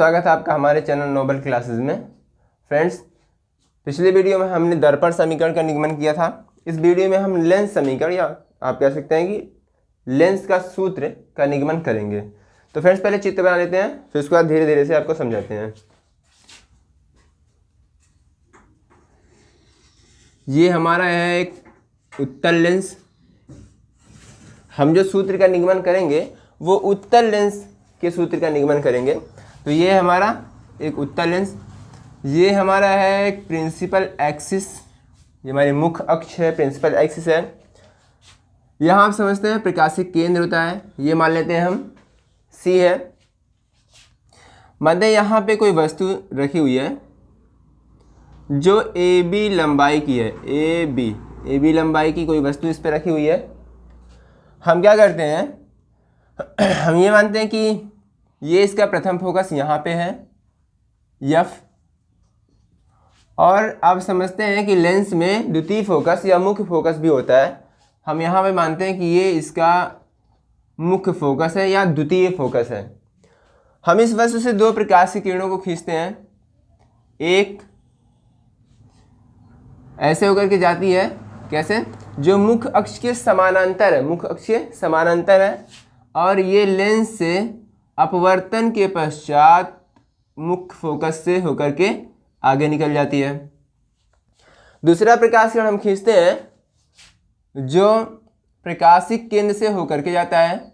स्वागत है आपका हमारे चैनल नोबल क्लासेस में। फ्रेंड्स, पिछले वीडियो में हमने दर्पण समीकरण का निगमन किया था। इस वीडियो में हम लेंस समीकरण या आप कह सकते हैं कि लेंस का सूत्र का निगमन करेंगे। तो फ्रेंड्स, पहले चित्र बना लेते हैं, फिर उसके बाद धीरे धीरे से आपको समझाते हैं। ये हमारा है एक उत्तल लेंस। हम जो सूत्र का निगमन करेंगे वो उत्तल लेंस के सूत्र का निगमन करेंगे। तो ये हमारा एक उत्तल लेंस, ये हमारा है एक प्रिंसिपल एक्सिस, ये हमारी मुख्य अक्ष है, प्रिंसिपल एक्सिस है। यहाँ आप समझते हैं प्रकाशिक केंद्र होता है, ये मान लेते हैं हम C है। मानते हैं यहाँ पे कोई वस्तु रखी हुई है जो AB लंबाई की है, AB लंबाई की कोई वस्तु इस पर रखी हुई है। हम क्या करते हैं, हम ये मानते हैं कि ये इसका प्रथम फोकस यहाँ पे है F, और आप समझते हैं कि लेंस में द्वितीय फोकस या मुख्य फोकस भी होता है। हम यहाँ पे मानते हैं कि ये इसका मुख्य फोकस है या द्वितीय फोकस है। हम इस वस्तु से दो प्रकाश की किरणों को खींचते हैं, एक ऐसे होकर के जाती है, कैसे, जो मुख्य अक्ष के समानांतर है, मुख्य अक्ष के समानांतर है, और ये लेंस से अपवर्तन के पश्चात मुख्य फोकस से होकर के आगे निकल जाती है। दूसरा प्रकाश किरण हम खींचते हैं जो प्रकाशिक केंद्र से होकर के जाता है,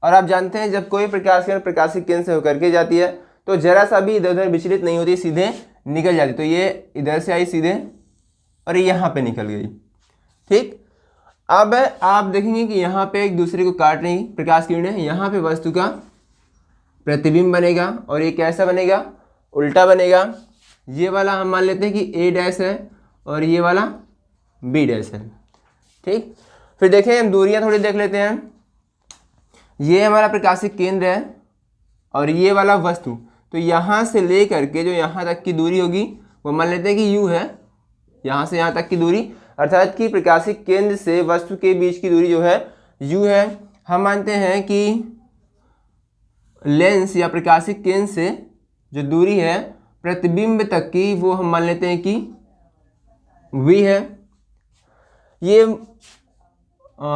और आप जानते हैं जब कोई प्रकाश किरण प्रकाशिक केंद्र से होकर के जाती है तो जरा सा भी इधर उधर विचलित नहीं होती, सीधे निकल जाती। तो ये इधर से आई सीधे और ये यहाँ पे निकल गई। ठीक, अब आप देखेंगे कि यहाँ पे एक दूसरे को काट रही प्रकाश किरणें, यहाँ पे वस्तु का प्रतिबिंब बनेगा और ये कैसा बनेगा, उल्टा बनेगा। ये वाला हम मान लेते हैं कि A डैश है और ये वाला B डैश है। ठीक, फिर देखें हम दूरियां थोड़ी देख लेते हैं। ये हमारा प्रकाशिक केंद्र है और ये वाला वस्तु, तो यहाँ से ले करके जो यहाँ तक की दूरी होगी वो मान लेते हैं कि U है, यहाँ से यहाँ तक की दूरी, अर्थात कि प्रकाशिक केंद्र से वस्तु के बीच की दूरी जो है U है। हम मानते हैं कि लेंस या प्रकाशिक केंद्र से जो दूरी है प्रतिबिंब तक की वो हम मान लेते हैं कि V है। ये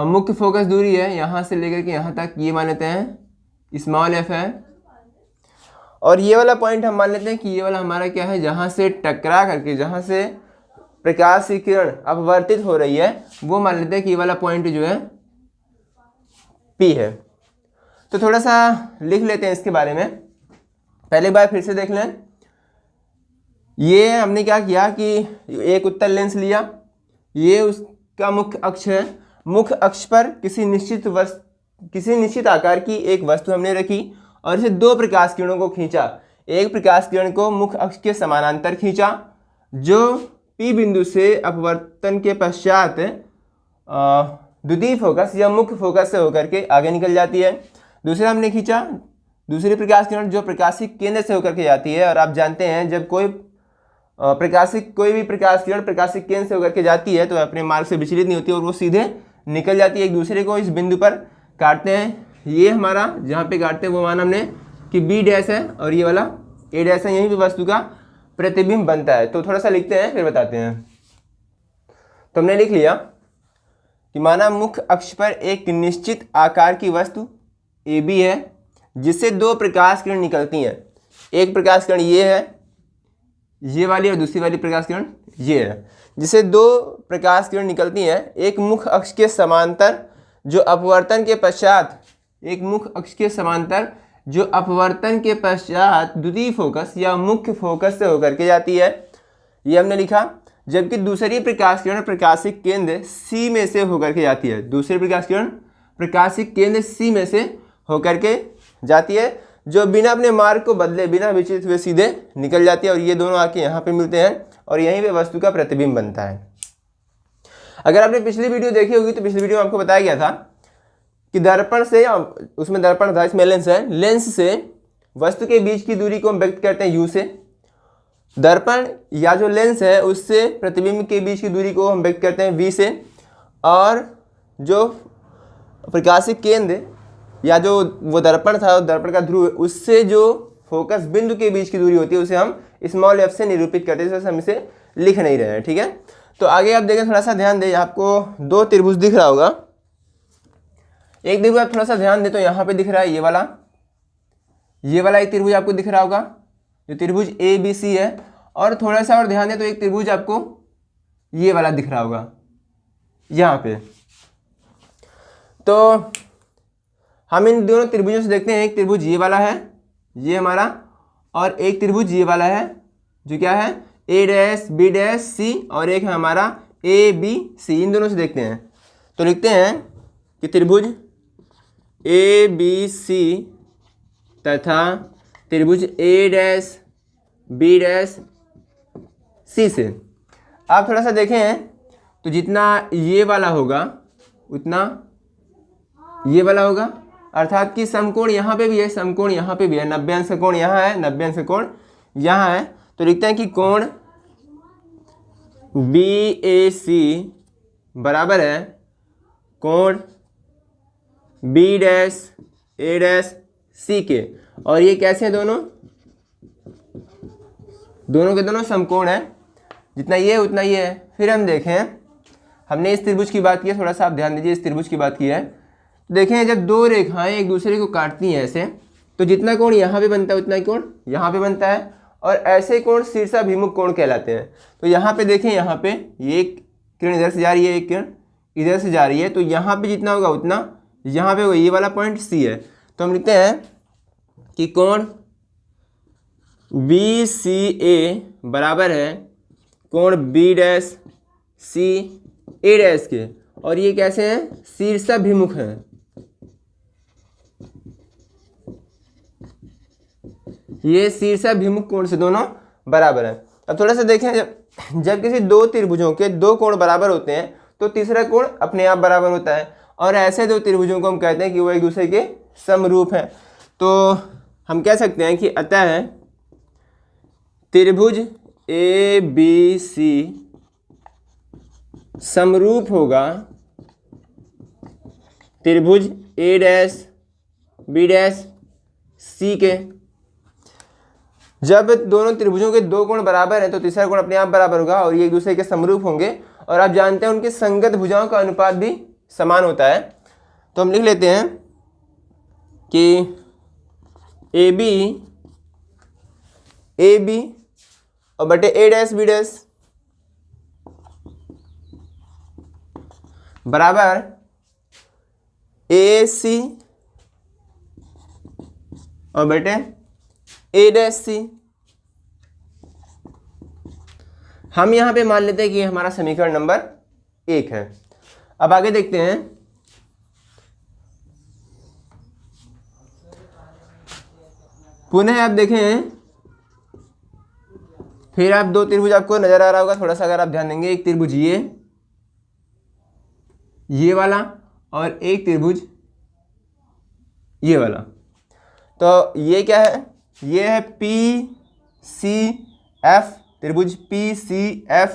मुख्य फोकस दूरी है, यहाँ से लेकर के यहाँ तक, ये मान लेते हैं स्मॉल f है। और ये वाला पॉइंट हम मान लेते हैं कि ये वाला हमारा क्या है, जहाँ से टकरा करके, जहाँ से प्रकाश की किरण अपवर्तित हो रही है, वो मान लेते हैं कि ये वाला पॉइंट जो है P है। तो थोड़ा सा लिख लेते हैं इसके बारे में। पहले बार फिर से देख लें। ये हमने क्या किया कि एक उत्तल लेंस लिया, ये उसका मुख्य अक्ष है, मुख्य अक्ष पर किसी निश्चित आकार की एक वस्तु हमने रखी और इसे दो प्रकाश किरणों को खींचा। एक प्रकाश किरण को मुख्य अक्ष के समानांतर खींचा जो P बिंदु से अपवर्तन के पश्चात द्वितीय फोकस या मुख्य फोकस से होकर के आगे निकल जाती है। दूसरा हमने खींचा दूसरी प्रकाश किरण जो प्रकाशिक केंद्र से होकर के जाती है, और आप जानते हैं जब कोई भी प्रकाश किरण प्रकाशिक केंद्र से होकर के जाती है तो अपने मार्ग से विचलित नहीं होती और वो सीधे निकल जाती है। एक दूसरे को इस बिंदु पर काटते हैं। ये हमारा जहाँ पे काटते हैं वो माना हमने कि B डैश है और ये वाला A डैश है, यहीं पे वस्तु का प्रतिबिंब बनता है। तो थोड़ा सा लिखते हैं फिर बताते हैं। तो हमने लिख लिया कि माना मुख्य अक्ष पर एक निश्चित आकार की वस्तु AB है जिससे दो प्रकाश किरण निकलती हैं। एक प्रकाश किरण ये है, ये वाली, और दूसरी वाली प्रकाश किरण ये है, जिससे दो प्रकाश किरण निकलती हैं एक मुख्य अक्ष के समांतर जो अपवर्तन के पश्चात, एक मुख्य अक्ष के समांतर जो अपवर्तन के पश्चात द्वितीय फोकस या मुख्य फोकस से होकर के जाती है, ये हमने लिखा। जबकि दूसरी प्रकाश किरण प्रकाशिक केंद्र C में से होकर के जाती है, दूसरी प्रकाश किरण प्रकाशिक केंद्र C में से होकर के जाती है जो बिना अपने मार्ग को बदले, बिना विचलित हुए सीधे निकल जाती है, और ये दोनों आके यहाँ पे मिलते हैं और यहीं पे वस्तु का प्रतिबिंब बनता है। अगर आपने पिछली वीडियो देखी होगी तो पिछली वीडियो में आपको बताया गया था कि दर्पण से, उसमें दर्पण था, इसमें लेंस है, लेंस से वस्तु के बीच की दूरी को हम व्यक्त करते हैं U से। दर्पण या जो लेंस है उससे प्रतिबिंब के बीच की दूरी को हम व्यक्त करते हैं V से, और जो प्रकाशिक केंद्र या जो वो दर्पण था, दर्पण का ध्रुव, उससे जो फोकस बिंदु के बीच की दूरी होती है उसे हम स्मॉल f से निरूपित करते हैं, जैसे हम इसे लिख नहीं रहे हैं, ठीक है। तो आगे आप देखें, थोड़ा सा ध्यान दें, आपको दो त्रिभुज दिख रहा होगा। एक त्रिभुज आप थोड़ा सा ध्यान दें तो यहाँ पे दिख रहा है ये वाला एक त्रिभुज आपको दिख रहा होगा जो त्रिभुज ABC है, और थोड़ा सा और ध्यान दें तो एक त्रिभुज आपको ये वाला दिख रहा होगा यहाँ पे। तो हम इन दोनों त्रिभुजों से देखते हैं, एक त्रिभुज ये वाला है, ये हमारा, और एक त्रिभुज ये वाला है जो क्या है A', B', C, और एक है हमारा ABC। इन दोनों से देखते हैं तो लिखते हैं कि त्रिभुज ABC तथा त्रिभुज A', B', C से आप थोड़ा सा देखें तो जितना ये वाला होगा उतना ये वाला होगा, अर्थात कि समकोण यहाँ पे भी है, समकोण यहाँ पे भी है, 90 अंश का कोण यहाँ है, 90 अंश का कोण यहाँ है। तो लिखते हैं कि कोण BAC बराबर है कोण B', A', C के। और ये कैसे हैं दोनों के दोनों समकोण है, जितना ये है उतना ये है। फिर हम देखें, हमने इस त्रिभुज की बात की है, थोड़ा सा आप ध्यान दीजिए, इस त्रिभुज की बात की है। देखें जब दो रेखाएं एक दूसरे को काटती हैं ऐसे, तो जितना कोण यहाँ पे बनता है उतना ही कोण यहाँ पे बनता है, और ऐसे कोण शीर्षाभिमुख कोण कहलाते हैं। तो यहाँ पे देखें, यहाँ पे ये किरण इधर से जा रही है, एक किरण इधर से जा रही है, तो यहाँ पे जितना होगा उतना यहाँ पे होगा, ये वाला पॉइंट C है। तो हम लिखते हैं कि कोण BCA बराबर है कोण B', A' के, और ये कैसे हैं शीर्षाभिमुख हैं। ये शीर्षाभिमुख कोण से दोनों बराबर है। अब थोड़ा सा देखें, जब किसी दो त्रिभुजों के दो कोण बराबर होते हैं तो तीसरा कोण अपने आप बराबर होता है, और ऐसे दो त्रिभुजों को हम कहते हैं कि वो एक दूसरे के समरूप हैं। तो हम कह सकते हैं कि अतः त्रिभुज ABC समरूप होगा त्रिभुज A', B', C के। जब दोनों त्रिभुजों के दो कोण बराबर हैं तो तीसरा कोण अपने आप बराबर होगा और ये एक दूसरे के समरूप होंगे, और आप जानते हैं उनके संगत भुजाओं का अनुपात भी समान होता है। तो हम लिख लेते हैं कि AB और बटे A', B' बराबर AC और बटे A', हम यहाँ पे मान लेते हैं कि हमारा समीकरण नंबर 1 है। अब आगे देखते हैं, पुनः आप देखें, फिर आप दो त्रिभुज आपको नजर आ रहा होगा, थोड़ा सा अगर आप ध्यान देंगे, एक त्रिभुज ये वाला और एक त्रिभुज ये वाला। तो ये क्या है, ये है PCF, त्रिभुज PCF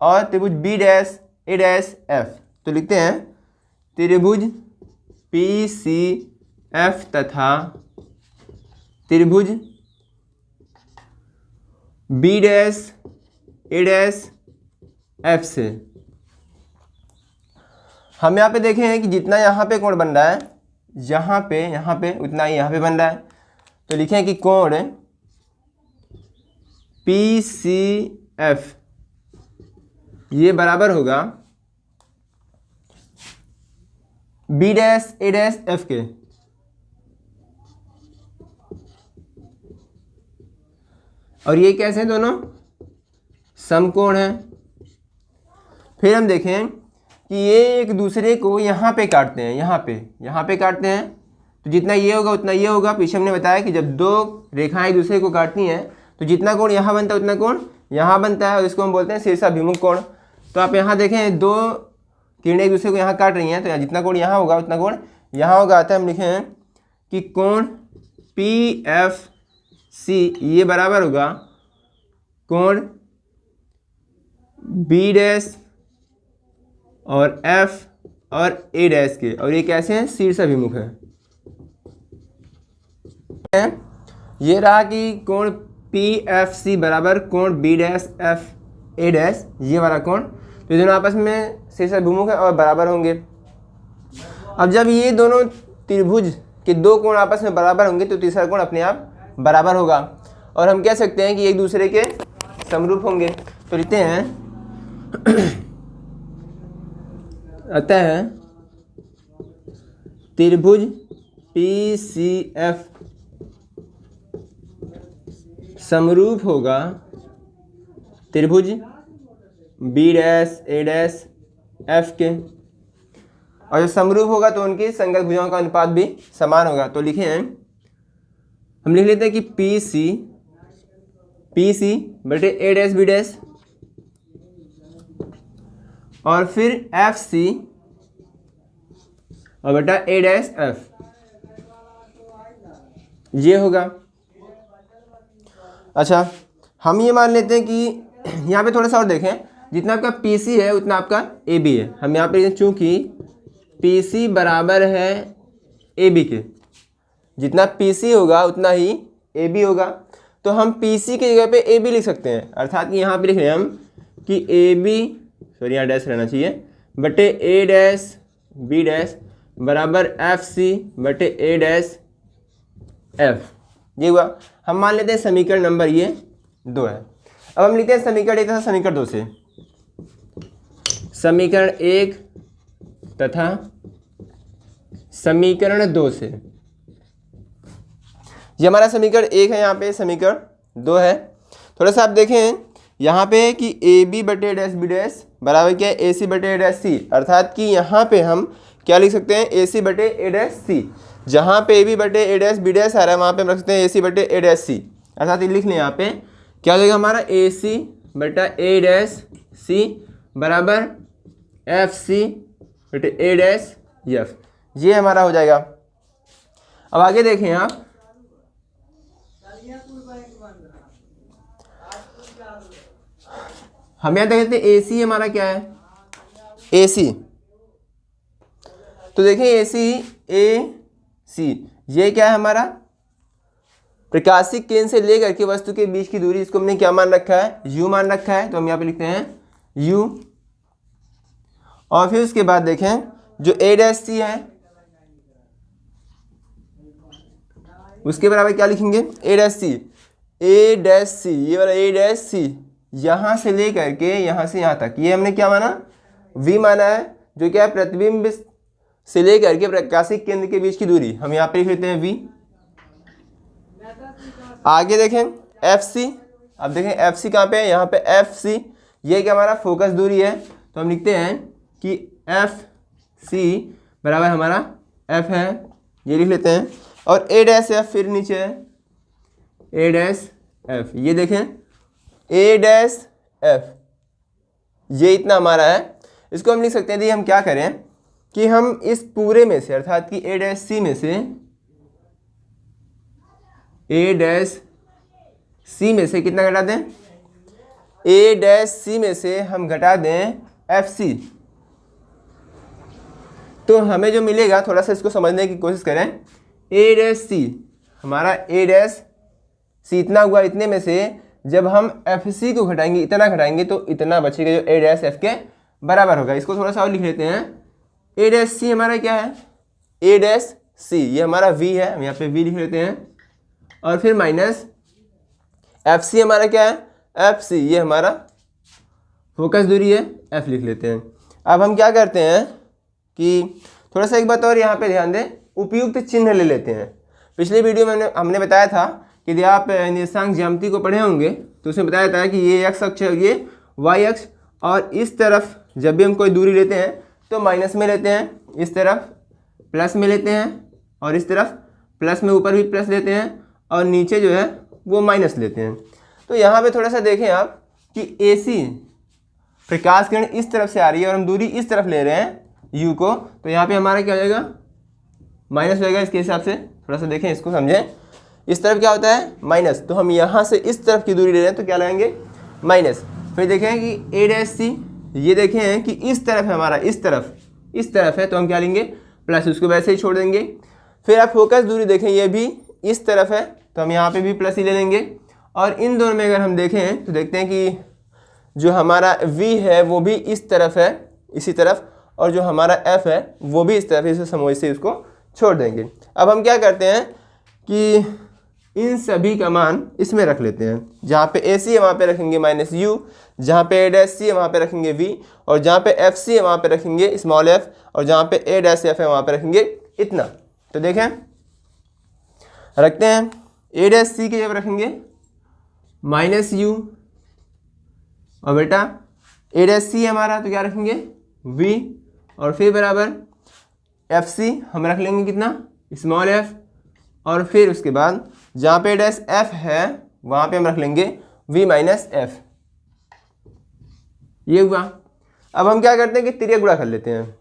और त्रिभुज B'A', तो लिखते हैं त्रिभुज PCF तथा त्रिभुज B'A', से हम यहाँ पे देखें हैं कि जितना यहाँ पे कोण बन रहा है, यहाँ पे उतना ही यहाँ पे बन रहा है। तो लिखें कि कोण PCF ये बराबर होगा B'A', के। और ये कैसे हैं दोनों समकोण हैं। फिर हम देखें कि ये एक दूसरे को यहाँ पे काटते हैं, यहाँ पे काटते हैं, तो जितना ये होगा उतना ये होगा। पीछे हमने बताया कि जब दो रेखाएं एक दूसरे को काटती हैं तो जितना कोण यहाँ बनता है उतना कोण यहाँ बनता है, और इसको हम बोलते हैं शीर्षाभिमुख कोण। तो आप यहाँ देखें, दो किरणें एक दूसरे को यहाँ काट रही हैं, तो यहाँ जितना कोण यहाँ होगा उतना कोण यहाँ होगा। अतः हम लिखे हैं कि कोण PFC ये बराबर होगा कोण B' और F और A' के, और ये कैसे हैं शीर्षाभिमुख है। ये रहा कि कोण पी एफ सी बराबर कोण B dash F A dash, ये वाला कोण, तो ये दोनों आपस में शीर्षाभिमुख है और बराबर होंगे। अब जब ये दोनों त्रिभुज के दो कोण आपस में बराबर होंगे तो तीसरा कोण अपने आप बराबर होगा और हम कह सकते हैं कि एक दूसरे के समरूप होंगे। तो लिखते हैं अतः त्रिभुज पी सी एफ समरूप होगा त्रिभुज बी डैश ए डैश एफ के, और जब समरूप होगा तो उनकी संगत भुजाओं का अनुपात भी समान होगा। तो लिखे हैं, हम लिख लेते हैं कि पी सी बटे ए डैश बी डैश और फिर एफ सी और बटा ए डैश एफ, ये होगा। अच्छा, हम ये मान लेते हैं कि यहाँ पे थोड़ा सा और देखें, जितना आपका पी सी है उतना आपका ए बी है। हम यहाँ पे चूंकि पी सी बराबर है ए बी के, जितना पी सी होगा उतना ही ए बी होगा, तो हम पी सी की जगह पे ए बी लिख सकते हैं। अर्थात कि यहाँ पे लिख रहे हैं हम कि ए बी, सॉरी यहाँ डैश रहना चाहिए, बटे ए डैश बी डैश बराबर एफ सी बटे ए डैश एफ, ये हुआ। हम मान लेते हैं समीकरण नंबर ये 2 है। अब हम लिखते हैं समीकरण 1 तथा समीकरण 2 से। समीकरण 1 तथा समीकरण 2 से, ये हमारा समीकरण 1 है, यहाँ पे समीकरण 2 है। थोड़ा सा आप देखें यहाँ पे कि ए बी बटे डैश बी डैश बराबर क्या है ए सी बटे ए डैश सी, अर्थात कि यहाँ पे हम क्या लिख सकते हैं ए सी बटे ए डैश सी। जहाँ पे ए बी बटे ए डैश बी डैश आ रहा है वहाँ पे हम रख सकते हैं ए सी बटे ए डैश सी, अर्थात ये लिख लें यहाँ पे क्या हो जाएगा हमारा ए सी बटा ए डैश सी बराबर एफ सी बटे ए डैश एफ, ये हमारा हो जाएगा। अब आगे देखें आप, हम यहाँ देखते हैं ए सी हमारा क्या है ए सी, तो देखें ए सी ये क्या है हमारा प्रकाशिक केंद्र से लेकर के वस्तु के बीच की दूरी, इसको हमने क्या मान रखा है u मान रखा है, तो हम यहाँ पे लिखते हैं u। और फिर उसके बाद देखें जो a डैश सी है उसके बराबर क्या लिखेंगे a डैश सी, ये वाला a डैश सी यहाँ से लेकर के यहाँ से यहाँ तक, ये हमने क्या माना v माना है, जो क्या है प्रतिबिंब से लेकर के प्रकाशिक केंद्र के बीच की दूरी, हम यहाँ पे लिख लेते हैं v। आगे देखें एफ सी, अब देखें एफ सी कहाँ पे है, यहाँ पे एफ सी, ये क्या हमारा फोकस दूरी है, तो हम लिखते हैं कि एफ सी बराबर हमारा एफ है, ये लिख लेते हैं। और ए डैश एफ फिर नीचे है ए डैश एफ, ये देखें ए डैश एफ, ये इतना हमारा है। इसको हम लिख सकते हैं, यदि हम क्या करें कि हम इस पूरे में से अर्थात कि ए डैश सी में से ए डैश सी में से कितना घटा दें, ए डैश सी में से हम घटा दें एफ सी, तो हमें जो मिलेगा थोड़ा सा इसको समझने की कोशिश करें। ए डैश सी हमारा ए डैश सी इतना हुआ, इतने में से जब हम एफ सी को घटाएंगे इतना घटाएंगे तो इतना बचेगा जो ए डैश एफ के बराबर होगा। इसको थोड़ा सा और लिख लेते हैं, ए डैश सी हमारा क्या है ए डैश सी, ये हमारा वी है, हम यहाँ पे वी लिख लेते हैं। और फिर माइनस एफ सी हमारा क्या है एफ सी, ये हमारा फोकस दूरी है एफ लिख लेते हैं। अब हम क्या करते हैं कि थोड़ा सा एक बात और यहाँ पे ध्यान दें, उपयुक्त चिन्ह ले लेते हैं। पिछले वीडियो में हमने बताया था कि यदि आप निर्देशांक ज्यामिति को पढ़े होंगे तो उसमें बताया था कि ये एक्स अक्ष है, ये वाई अक्ष, और इस तरफ जब भी हम कोई दूरी लेते हैं तो माइनस में लेते हैं, इस तरफ प्लस में लेते हैं, और इस तरफ प्लस में ऊपर भी प्लस लेते हैं, और नीचे जो है वो माइनस लेते हैं। तो यहाँ पे थोड़ा सा देखें आप कि ए सी प्रकाश किरण इस तरफ से आ रही है और हम दूरी इस तरफ ले रहे हैं यू को, तो यहाँ पे हमारा क्या हो जाएगा माइनस हो जाएगा। इसके हिसाब से थोड़ा सा देखें, इसको समझें, इस तरफ क्या होता है माइनस, तो हम यहाँ से इस तरफ की दूरी ले रहे हैं तो क्या लगाएंगे माइनस। फिर देखें कि ए डैश सी, ये देखें कि इस तरफ है हमारा, इस तरफ है तो हम क्या लेंगे प्लस, उसको वैसे ही छोड़ देंगे। फिर आप फोकस दूरी देखें, ये भी इस तरफ है तो हम यहाँ पे भी प्लस ही ले लेंगे। और इन दोनों में अगर हम देखें तो देखते हैं कि जो हमारा v है वो भी इस तरफ है, इसी तरफ, और जो हमारा f है वो भी इस तरफ, इसे समोए से इसको छोड़ देंगे। अब हम क्या करते हैं कि इन सभी का मान इसमें रख लेते हैं। जहाँ पे AC है वहाँ पे रखेंगे -u, जहाँ पे A' है वहाँ पे रखेंगे v, और जहाँ पे FC है वहाँ पे रखेंगे स्मॉल f, और जहाँ पे A' है वहाँ पे रखेंगे इतना। तो देखें रखते हैं, A' की जगह रखेंगे -u, और बेटा A' है हमारा तो क्या रखेंगे v, और फिर बराबर FC हम रख लेंगे कितना स्मॉल f, और फिर उसके बाद जहाँ पे f है वहाँ पे हम रख लेंगे v माइनस f। ये हुआ। अब हम क्या करते हैं कि तिर्यक गुणा कर लेते हैं,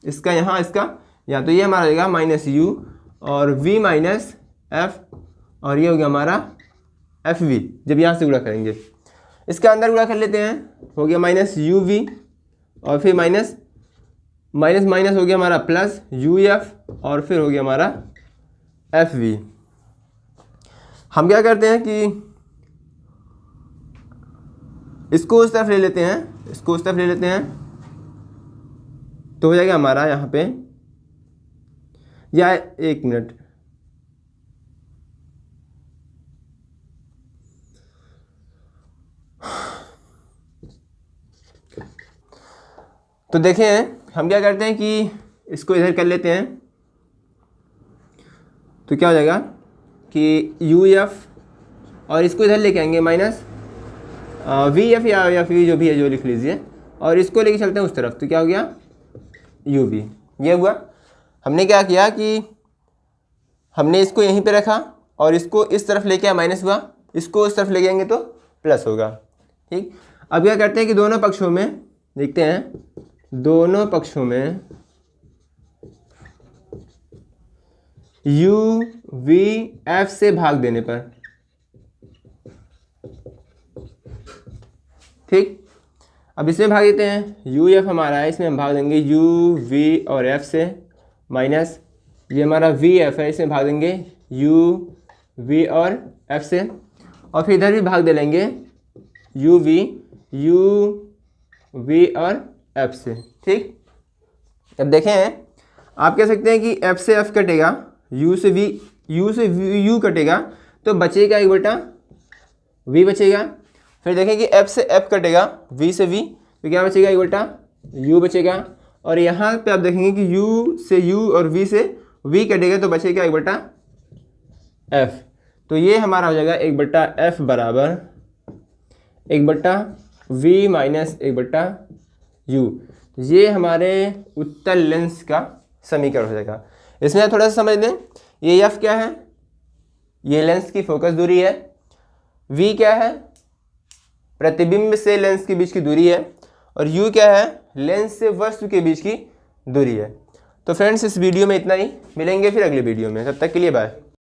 इसका यहाँ इसका यहाँ, तो ये हमारा हो जाएगा -u और v माइनस f, और ये हो गया हमारा fv। जब यहाँ से गुणा करेंगे इसका अंदर गुणा कर लेते हैं, हो गया -uv, और फिर माइनस माइनस हो गया हमारा प्लस uf, और फिर हो गया हमारा fv। हम क्या करते हैं कि इसको उस तरफ ले लेते हैं, इसको उस तरफ ले लेते हैं, तो हो जाएगा हमारा यहाँ पे, या एक मिनट, तो देखें हम क्या करते हैं कि इसको इधर कर लेते हैं, तो क्या हो जाएगा कि uf, और इसको इधर लेके आएंगे -vf या v जो भी है जो लिख लीजिए, और इसको लेके चलते हैं उस तरफ, तो क्या हो गया uv। ये हुआ। हमने क्या किया कि हमने इसको यहीं पे रखा और इसको इस तरफ लेके आया माइनस हुआ, इसको उस तरफ ले जाएंगे तो प्लस होगा। ठीक, अब क्या करते हैं कि दोनों पक्षों में देखते हैं, दोनों पक्षों में u v f से भाग देने पर, ठीक, अब इसमें भाग देते हैं, u f हमारा है, इसमें हम भाग देंगे u v और f से, माइनस ये हमारा v f है, इसमें भाग देंगे u v और f से, और फिर इधर भी भाग दे लेंगे u v और f से। ठीक, अब देखें आप कह सकते हैं कि f से f कटेगा, u से v कटेगा, तो बचेगा एक बेटा v बचेगा। फिर देखें कि f से f कटेगा, v से v, तो क्या बचेगा एक बेटा u बचेगा। और यहाँ पे आप देखेंगे कि u से u और v से v कटेगा, तो बचेगा एक बेटा f। तो ये हमारा हो जाएगा एक बट्टा f बराबर एक बट्टा v माइनस एक बट्टा u। ये हमारे उत्तल लेंस का समीकरण हो जाएगा। इसमें थोड़ा सा समझ लें, ये f क्या है, ये लेंस की फोकस दूरी है, v क्या है प्रतिबिंब से लेंस के बीच की दूरी है, और u क्या है लेंस से वस्तु के बीच की दूरी है। तो फ्रेंड्स इस वीडियो में इतना ही, मिलेंगे फिर अगले वीडियो में, तब तक के लिए बाय।